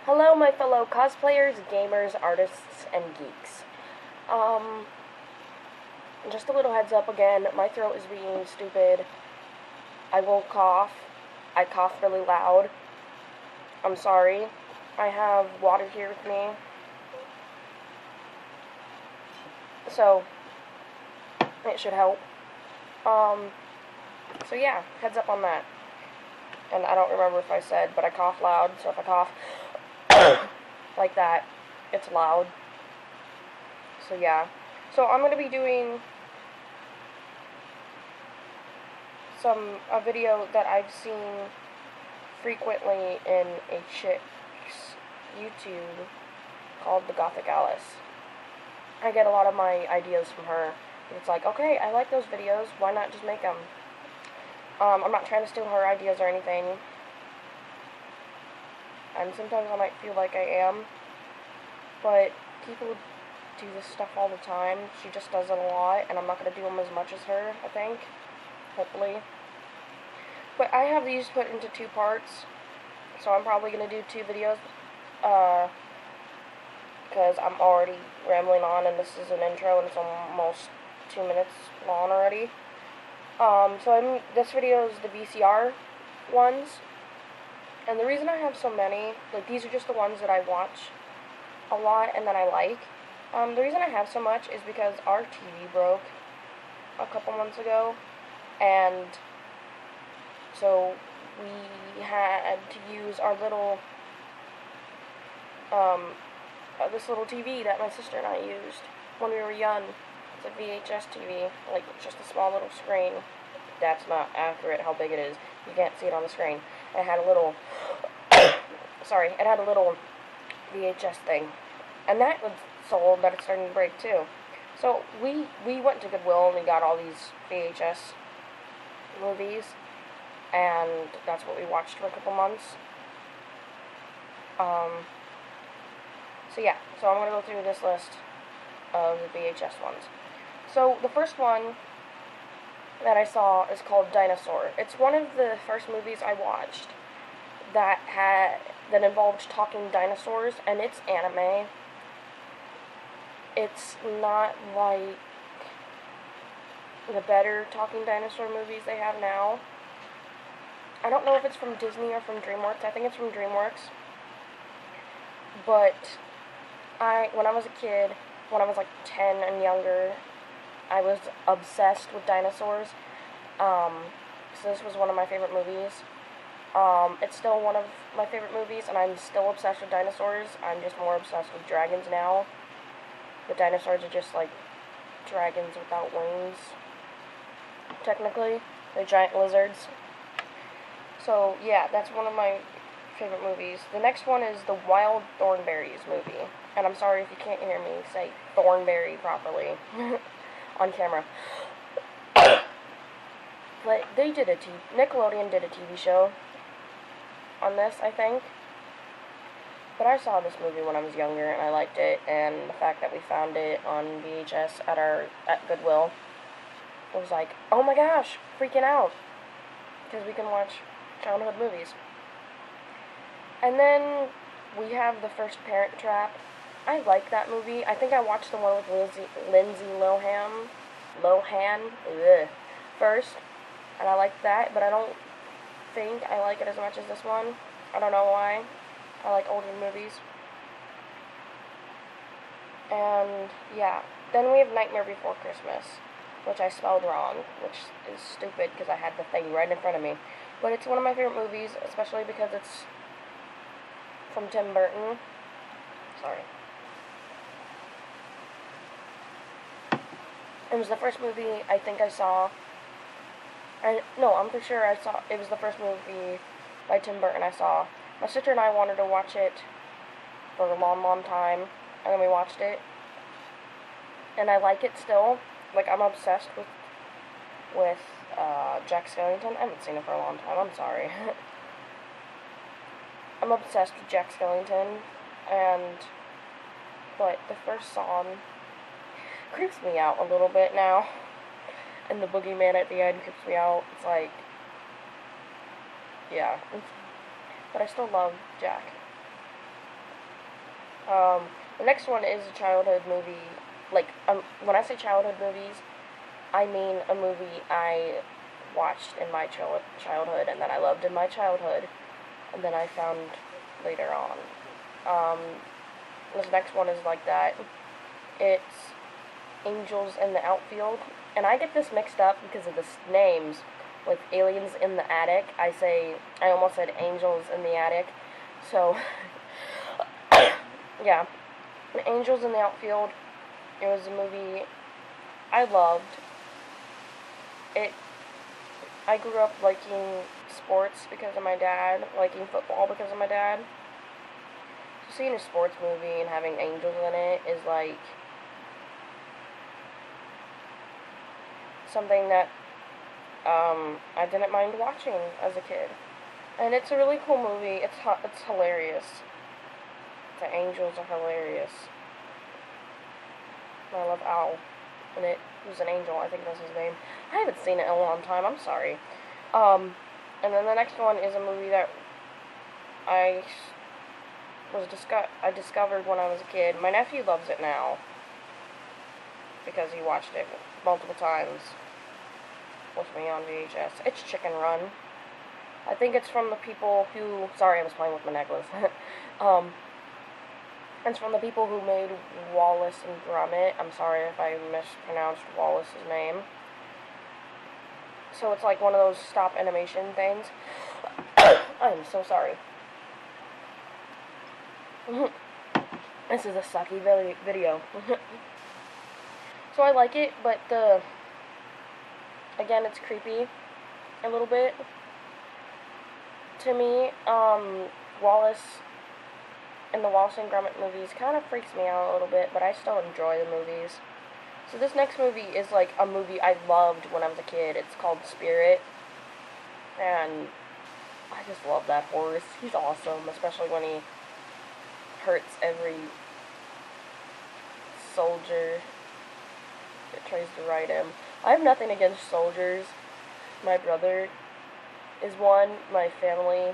Hello, my fellow cosplayers, gamers, artists, and geeks. Um, just a little heads up again, my throat is being stupid. I will cough. I cough really loud. I'm sorry. I have water here with me. So, it should help. So yeah, heads up on that. And I don't remember if I said, but I cough loud, so if I cough like that, it's loud. So yeah. So I'm going to be doing a video that I've seen frequently in a chick's YouTube called The Gothic Alice. I get a lot of my ideas from her. It's like, okay, I like those videos, why not just make them? I'm not trying to steal her ideas or anything. And sometimes I might feel like I am. But people do this stuff all the time. She just does it a lot, and I'm not going to do them as much as her, I think. Hopefully. But I have these put into 2 parts, so I'm probably going to do 2 videos, because I'm already rambling on, and this is an intro, and it's almost 2 minutes long already. This video is the VCR ones, and the reason I have so many, like, these are just the ones that I watch a lot and that I like. The reason I have so much is because our TV broke a couple months ago, and so we had to use our little, this little TV that my sister and I used when we were young. It's a VHS TV, like just a small little screen. That's not accurate how big it is. You can't see it on the screen. It had a little, it had a little VHS thing. And that was so old that it's starting to break too. So we went to Goodwill and we got all these VHS movies, and that's what we watched for a couple months. So yeah, so I'm going to go through this list of the VHS ones. So the first one that I saw is called Dinosaur. It's one of the first movies I watched that involved talking dinosaurs, and it's anime. It's not like the better talking dinosaur movies they have now. I don't know if it's from Disney or from DreamWorks. I think it's from DreamWorks. But when I was a kid, when I was like 10 and younger, I was obsessed with dinosaurs. So this was one of my favorite movies. It's still one of my favorite movies, and I'm still obsessed with dinosaurs. I'm just more obsessed with dragons now. The dinosaurs are just like dragons without wings, technically. They're giant lizards. So yeah, that's one of my favorite movies. The next one is the Wild Thornberrys movie. And I'm sorry if you can't hear me say Thornberry properly on camera. But Nickelodeon did a TV show on this, I think. But I saw this movie when I was younger, and I liked it, and the fact that we found it on VHS at Goodwill, it was like, oh my gosh, freaking out, because we can watch childhood movies. And then we have The First Parent Trap. I like that movie. I think I watched the one with Lindsay Lohan first, and I liked that, but I don't think I like it as much as this one. I don't know why. I like older movies. And yeah, then we have Nightmare Before Christmas, which I spelled wrong, which is stupid because I had the thing right in front of me. But it's one of my favorite movies, especially because it's from Tim Burton. Sorry. It was the first movie I think I saw. I'm for sure it was the first movie by Tim Burton I saw. My sister and I wanted to watch it for a long, long time, and then we watched it. And I like it still. Like, I'm obsessed with Jack Skellington. I haven't seen it for a long time, I'm sorry. I'm obsessed with Jack Skellington, but the first song creeps me out a little bit now. And the boogeyman at the end creeps me out. It's like, yeah. But I still love Jack. The next one is a childhood movie. Like, when I say childhood movies, I mean a movie I watched in my childhood and that I loved in my childhood, and then I found later on. Um, this next one is like that. It's Angels in the Outfield, and I get this mixed up because of the names. With Aliens in the Attic, I almost said Angels in the Attic. So, yeah. Angels in the Outfield, it was a movie I loved. I grew up liking sports because of my dad, liking football because of my dad. So seeing a sports movie and having angels in it is like something that I didn't mind watching as a kid. And it's a really cool movie. It's hilarious. The angels are hilarious. I love Al in it. Who's an angel, I think that's his name. I haven't seen it in a long time, I'm sorry. And then the next one is a movie that I discovered when I was a kid. My nephew loves it now because he watched it multiple times with me on VHS. It's Chicken Run. I think it's from the people who... Sorry, I was playing with my necklace. It's from the people who made Wallace and Gromit. I'm sorry if I mispronounced Wallace's name. So it's like one of those stop animation things. I'm so sorry. This is a sucky video. So I like it, but again, it's creepy a little bit. To me, Wallace in the Wallace and Gromit movies kind of freaks me out a little bit, but I still enjoy the movies. So this next movie is like a movie I loved when I was a kid. It's called Spirit, and I just love that horse. He's awesome, especially when he hurts every soldier that tries to ride him. I have nothing against soldiers. My brother is one. My family,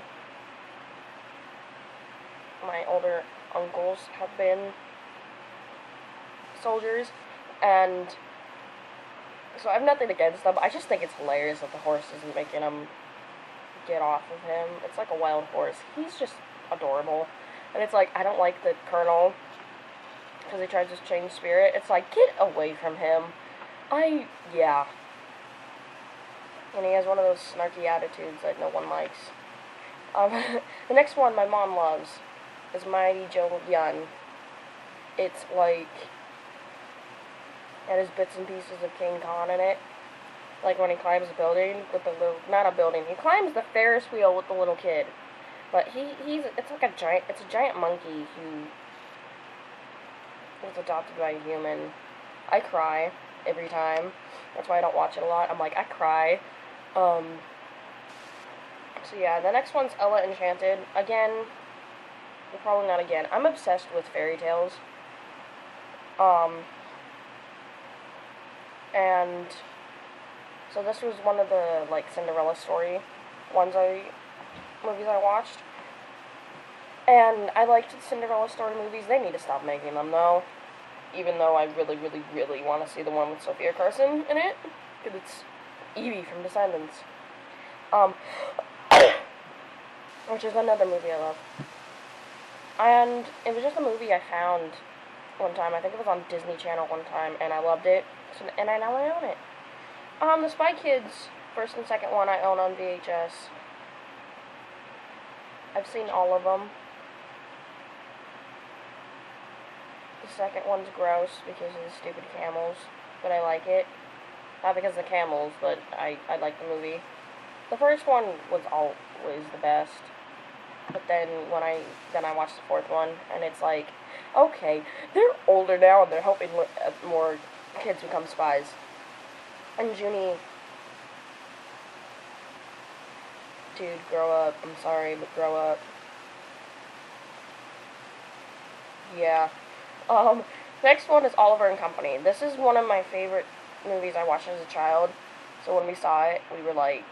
my older uncles have been soldiers, and so I have nothing against them. I just think it's hilarious that the horse isn't making him get off of him. It's like a wild horse. He's just adorable. And it's like, I don't like the colonel because he tries to change Spirit. It's like, get away from him. Yeah. And he has one of those snarky attitudes that no one likes. The next one my mom loves is Mighty Joe Young. It's like, it has bits and pieces of King Kong in it. Like when he climbs a building with the little, not a building, he climbs the Ferris wheel with the little kid. But it's like it's a giant monkey who was adopted by a human. I cry every time. That's why I don't watch it a lot. I'm like, I cry. So yeah, the next one's Ella Enchanted. Again, well, probably not again. I'm obsessed with fairy tales. And so this was one of the, like, Cinderella story movies I watched. And I liked the Cinderella story movies. They need to stop making them, though. Even though I really, really, really want to see the one with Sophia Carson in it. Because it's Evie from Descendants. Which is another movie I love. And it was just a movie I found one time. I think it was on Disney Channel one time, and I loved it. So, and now I own it. The Spy Kids first and second one I own on VHS. I've seen all of them. The second one's gross because of the stupid camels, but I like it. Not because of the camels, but I like the movie. The first one was always the best. But then I watched the fourth one, and it's like, okay, they're older now, and they're helping more kids become spies. And Junie, dude, grow up. I'm sorry, but grow up. Yeah. Next one is Oliver and Company. This is one of my favorite movies I watched as a child. So when we saw it, we were like,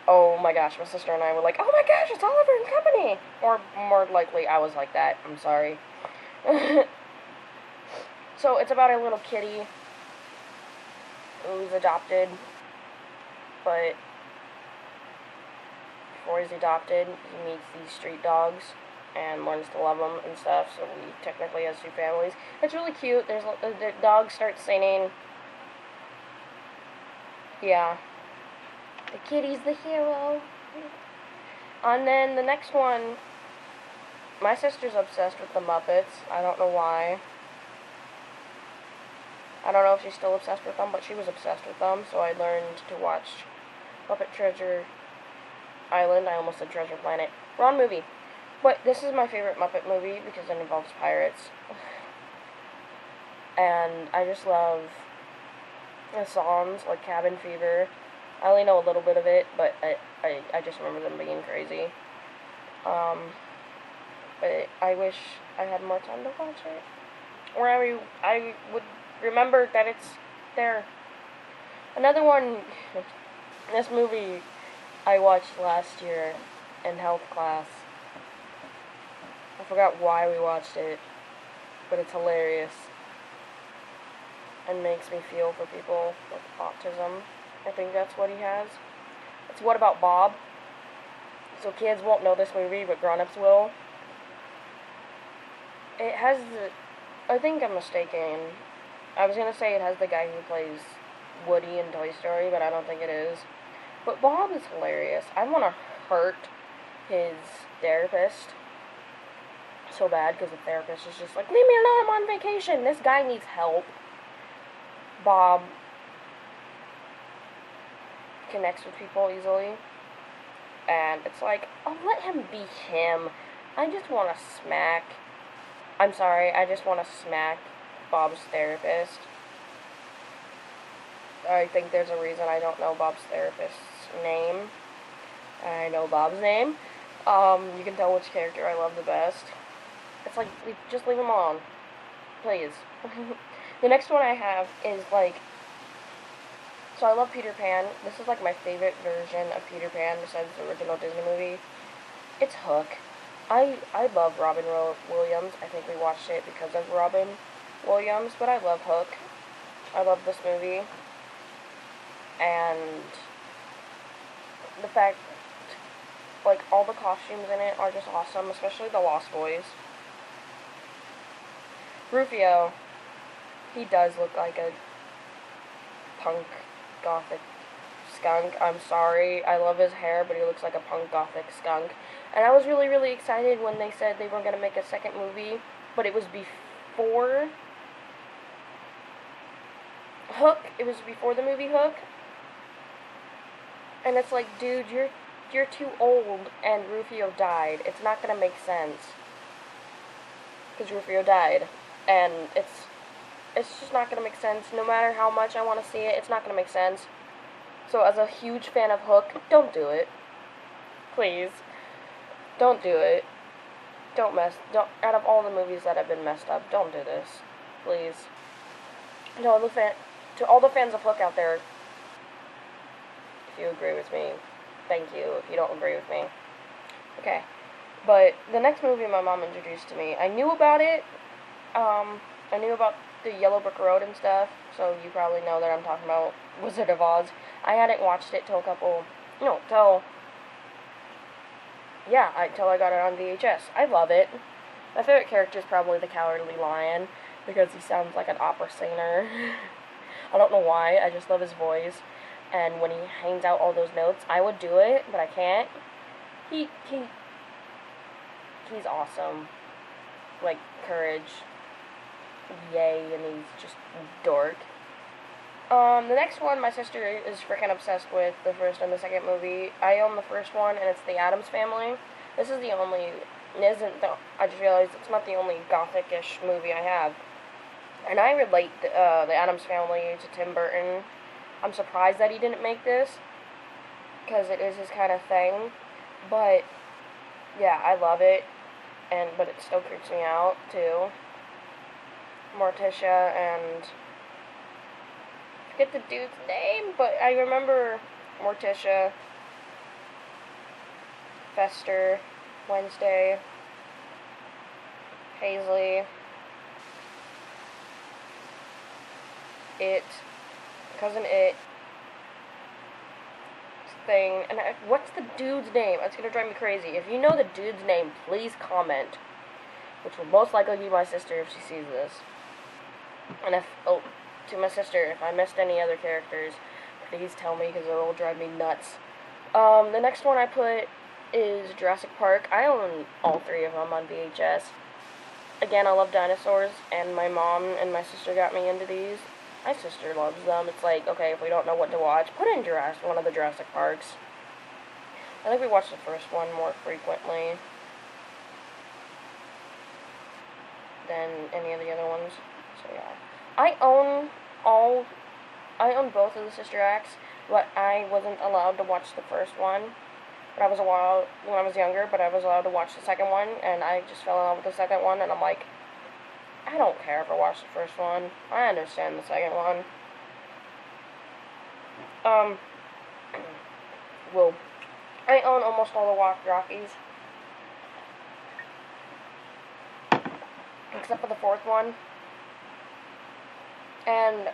oh my gosh, my sister and I were like, oh my gosh, it's Oliver and Company! Or more likely, I was like that. I'm sorry. So it's about a little kitty who's adopted, but before he's adopted, he meets these street dogs and learns to love them and stuff, so he technically has two families. It's really cute. The dog starts singing. Yeah. The kitty's the hero. And then the next one, my sister's obsessed with the Muppets. I don't know why. I don't know if she's still obsessed with them, but she was obsessed with them, so I learned to watch Muppet Treasure Island. I almost said Treasure Planet. Wrong movie. But this is my favorite Muppet movie because it involves pirates. And I just love the songs, like Cabin Fever. I only know a little bit of it, but I just remember them being crazy. But I wish I had more time to watch it. Or I would remember that it's there. Another one, this movie I watched last year in health class. I forgot why we watched it, but it's hilarious and makes me feel for people with autism. I think that's what he has. It's What About Bob? So kids won't know this movie, but grown-ups will. It has I think I'm mistaken. I was gonna say it has the guy who plays Woody in Toy Story, but I don't think it is. But Bob is hilarious. I want to hurt his therapist so bad because the therapist is just like, leave me alone, I'm on vacation. This guy needs help. Bob connects with people easily. And it's like, oh, let him be him. I just want to smack. I'm sorry, I just want to smack Bob's therapist. I think there's a reason I don't know Bob's therapist's name. I know Bob's name. You can tell which character I love the best. It's like, just leave him alone. Please. The next one I have is like, so I love Peter Pan. This is like my favorite version of Peter Pan besides the original Disney movie. It's Hook. I love Robin Williams. I think we watched it because of Robin Williams, but I love Hook. I love this movie. And the fact, like, all the costumes in it are just awesome, especially the Lost Boys. Rufio, he does look like a punk gothic skunk. I'm sorry, I love his hair, but he looks like a punk gothic skunk. And I was really, really excited when they said they were going to make a second movie, but it was before Hook. It was before the movie Hook. And it's like, dude, you're too old, and Rufio died. It's not going to make sense. Because Rufio died. And it's just not going to make sense. No matter how much I want to see it, it's not going to make sense. So as a huge fan of Hook, don't do it. Please. Don't do it. Don't, out of all the movies that have been messed up, don't do this. Please. To all the fans of Hook out there, if you agree with me, thank you. If you don't agree with me. Okay. But the next movie my mom introduced to me, I knew about it. I knew about the Yellow Brick Road and stuff, so you probably know that I'm talking about Wizard of Oz. I hadn't watched it till I got it on VHS. I love it. My favorite character is probably the Cowardly Lion, because he sounds like an opera singer. I don't know why, I just love his voice. And when he hangs out all those notes, I would do it, but I can't. He's awesome. Like, courage. Yay, and he's just dork. The next one my sister is freaking obsessed with, the first and the second movie. I own the first one, and it's The Addams Family. This is the only, I just realized it's not the only gothic-ish movie I have. And I relate The Addams Family to Tim Burton. I'm surprised that he didn't make this, because it is his kind of thing. But, yeah, I love it, but it still creeps me out, too. Morticia and I forget the dude's name, but I remember Morticia, Fester, Wednesday, Paisley. It, Cousin It thing, and what's the dude's name? It's gonna drive me crazy. If you know the dude's name, please comment, which will most likely be my sister if she sees this. And to my sister, if I missed any other characters, please tell me, because it'll drive me nuts. The next one I put is Jurassic Park. I own all three of them on VHS. Again, I love dinosaurs, and my mom and my sister got me into these. My sister loves them. It's like, okay, if we don't know what to watch, put in one of the Jurassic Parks. I think we watched the first one more frequently than any of the other ones. So yeah, I own both of the Sister Acts, but I wasn't allowed to watch the first one. But when I was younger, but I was allowed to watch the second one, and I just fell in love with the second one, and I'm like, I don't care if I watch the first one. I understand the second one. Well, I own almost all the Rockies, except for the fourth one. And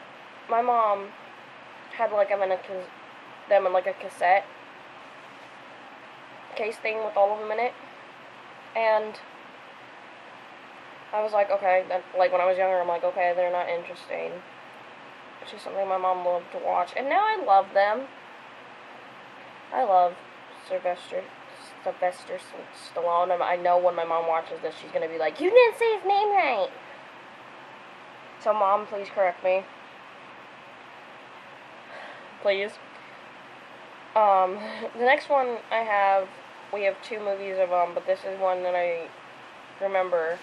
my mom had them in like a cassette case thing with all of them in it, and I was like, okay, then, like, when I was younger, I'm like, okay, they're not interesting. It's just something my mom loved to watch, and now I love them. I love Sylvester Stallone, and I know when my mom watches this, she's gonna be like, you didn't say his name right! So, Mom, please correct me. Please. The next one we have two movies of them, but this is one that I remember.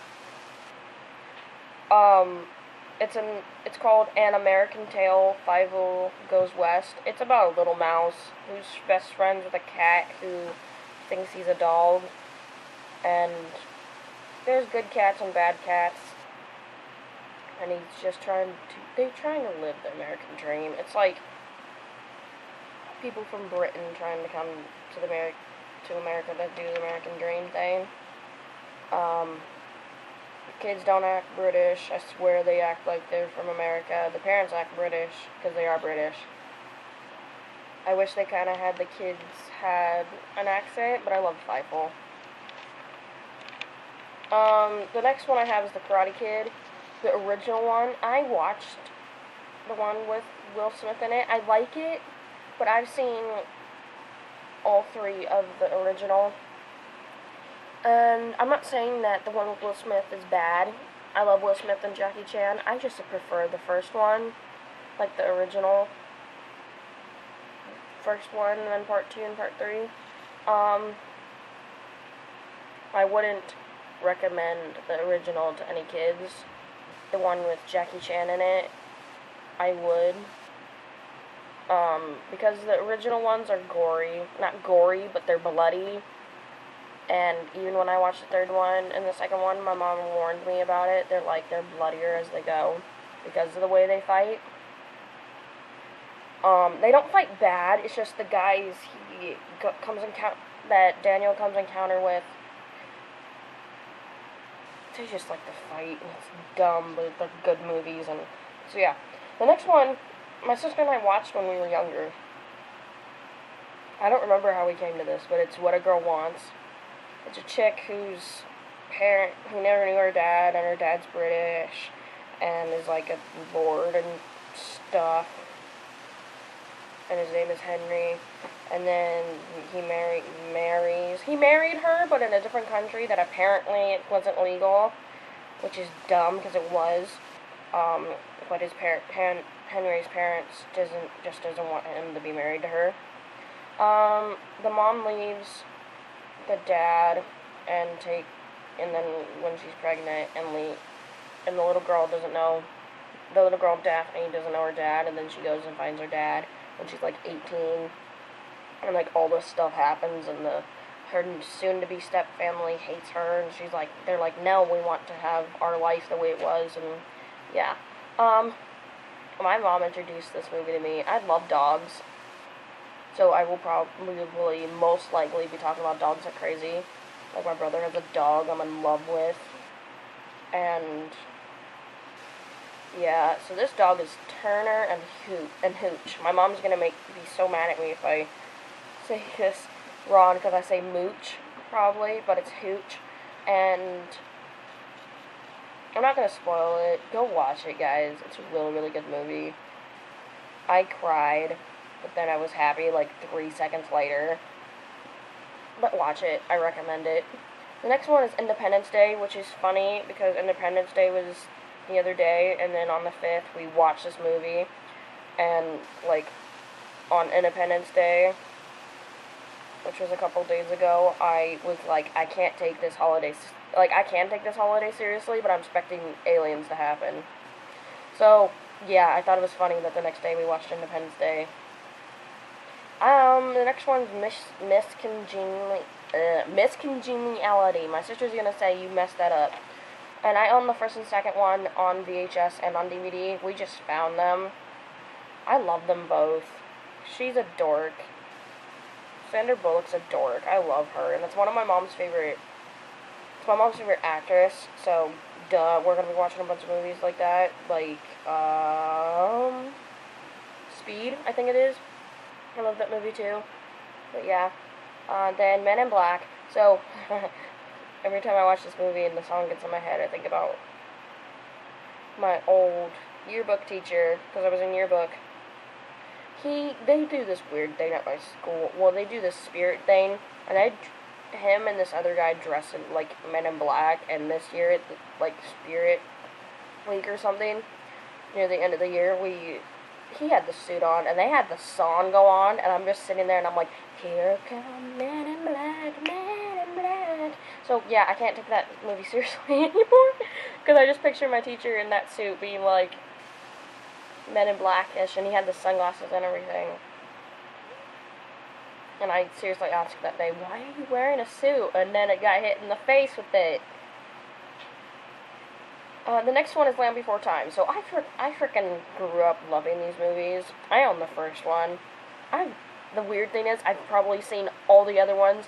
It's called An American Tail, Fievel Goes West. It's about a little mouse who's best friends with a cat who thinks he's a dog. And there's good cats and bad cats. And he's just they're trying to live the American dream. It's like people from Britain trying to come to America to do the American dream thing. Kids don't act British. I swear they act like they're from America. The parents act British because they are British. I wish they kind of had the kids had an accent, but I love Fievel. The next one I have is The Karate Kid, the original one. I watched the one with Will Smith in it. I like it, but I've seen all three of the original. And I'm not saying that the one with Will Smith is bad. I love Will Smith and Jackie Chan. I just prefer the first one, like the original first one, and then part 2 and part 3. I wouldn't recommend the original to any kids. The one with Jackie Chan in it, I would. Because the original ones are not gory, but they're bloody. And even when I watched the third one and the second one, my mom warned me about it. They're bloodier as they go because of the way they fight. They don't fight bad. It's just the guys that Daniel comes encounter with. They just like to fight, and it's dumb, but they're good movies. And so yeah, the next one, my sister and I watched when we were younger. I don't remember how we came to this, but it's What a Girl Wants. It's a chick who never knew her dad, and her dad's British, and is like a lord and stuff. And his name is Henry. And then he married her, but in a different country that apparently it wasn't legal, which is dumb because it was. But his Henry's parents doesn't want him to be married to her. The mom leaves the dad and then when she's pregnant and the little girl doesn't know, the little girl Daphne doesn't know her dad, and then she goes and finds her dad when she's like 18, and like all this stuff happens, and her soon-to-be step-family hates her, and they're like, no, we want to have our life the way it was, and yeah. My mom introduced this movie to me. I love dogs. So I will probably most likely be talking about dogs like crazy. Like my brother has a dog I'm in love with. And Yeah, so this dog is Turner and Hooch. My mom's gonna be so mad at me if I say this wrong because I say Mooch probably, but it's Hooch. And I'm not gonna spoil it. Go watch it, guys. It's a really, really good movie. I cried, but then I was happy like 3 seconds later. But watch it. I recommend it. The next one is Independence Day, which is funny because Independence Day was the other day, and then on the 5th we watched this movie, and like on Independence Day, which was a couple days ago, I was like, I can't take this holiday, I can take this holiday seriously, but I'm expecting aliens to happen. So yeah, I thought it was funny that the next day we watched Independence Day. The next one's Miss Congeniality. My sister's gonna say you messed that up. And I own the first and second one on VHS and on DVD. We just found them. I love them both. She's a dork. Sandra Bullock's a dork. I love her, and it's one of my mom's favorite. It's my mom's favorite actress. So, duh, we're gonna be watching a bunch of movies like that, like Speed, I think it is. I love that movie too. But yeah. Then Men in Black. So, every time I watch this movie and the song gets in my head, I think about my old yearbook teacher, because I was in yearbook. They do this weird thing at my school. Well, they do this spirit thing, and him and this other guy dress in, like, Men in Black, and this year, like, Spirit Week or something, near the end of the year, he had the suit on, and they had the song go on, and I'm just sitting there, and I'm like, here come Men in Black, Men in Black. So, yeah, I can't take that movie seriously anymore, because I just picture my teacher in that suit being like Men in Blackish, and he had the sunglasses and everything. And I seriously asked that day, why are you wearing a suit? And then it got hit in the face with it. The next one is Land Before Time. So I freaking grew up loving these movies. I own the first one. The weird thing is, I've probably seen all the other ones,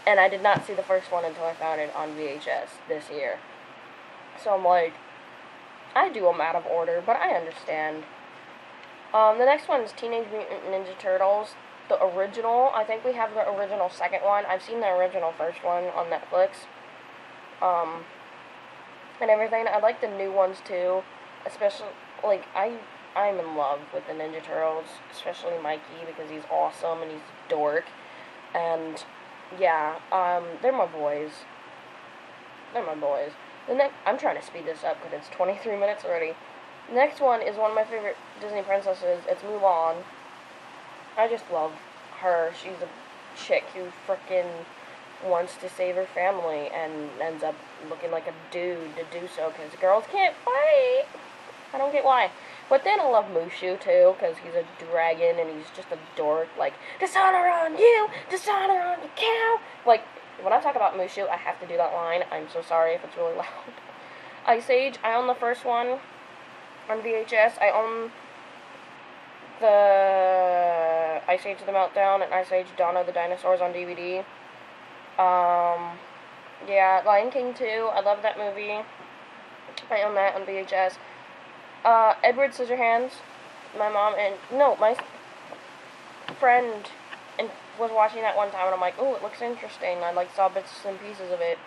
and I did not see the first one until I found it on VHS this year. So I'm like, I do them out of order, but I understand. The next one is Teenage Mutant Ninja Turtles. The original, I think we have the original second one. I've seen the original first one on Netflix. And everything. I like the new ones too. Especially, like, I'm in love with the Ninja Turtles. Especially Mikey, because he's awesome and he's a dork. And, yeah, they're my boys. They're my boys. I'm trying to speed this up because it's 23 minutes already. The next one is one of my favorite Disney princesses. It's Mulan. I just love her. She's a chick who frickin' wants to save her family and ends up looking like a dude to do so because girls can't fight. I don't get why. But then I love Mushu too because he's a dragon and he's just a dork. Like, dishonor on you, dishonor on the cow. Like, when I talk about Mushu, I have to do that line. I'm so sorry if it's really loud. Ice Age, I own the first one on VHS. I own the Ice Age of the Meltdown and Ice Age Dawn of the Dinosaurs on DVD. Yeah, Lion King 2, I love that movie. I own that on VHS. Edward Scissorhands, my friend was watching that one time, and I'm like, oh, it looks interesting. I, saw bits and pieces of it.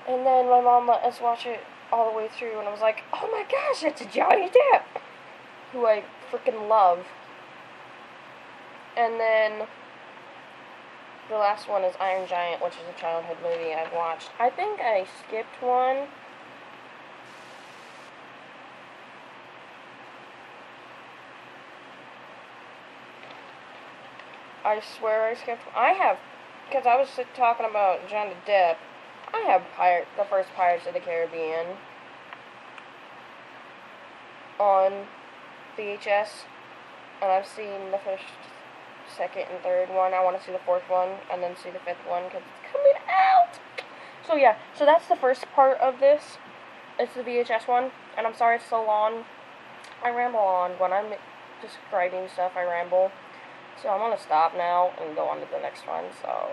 And then my mom let us watch it all the way through, and I was like, oh my gosh, it's Johnny Depp, who I freaking love. And then the last one is Iron Giant, which is a childhood movie I've watched. I think I skipped one. I swear I skipped one. I have, because I was talking about Johnny Depp, I have the first Pirates of the Caribbean on VHS, and I've seen the first, second, and third one. I want to see the fourth one, and then see the fifth one, because it's coming out! So yeah, so that's the first part of this. It's the VHS one, and I'm sorry it's so long. I ramble on. When I'm describing stuff, I ramble. So I'm going to stop now and go on to the next one, so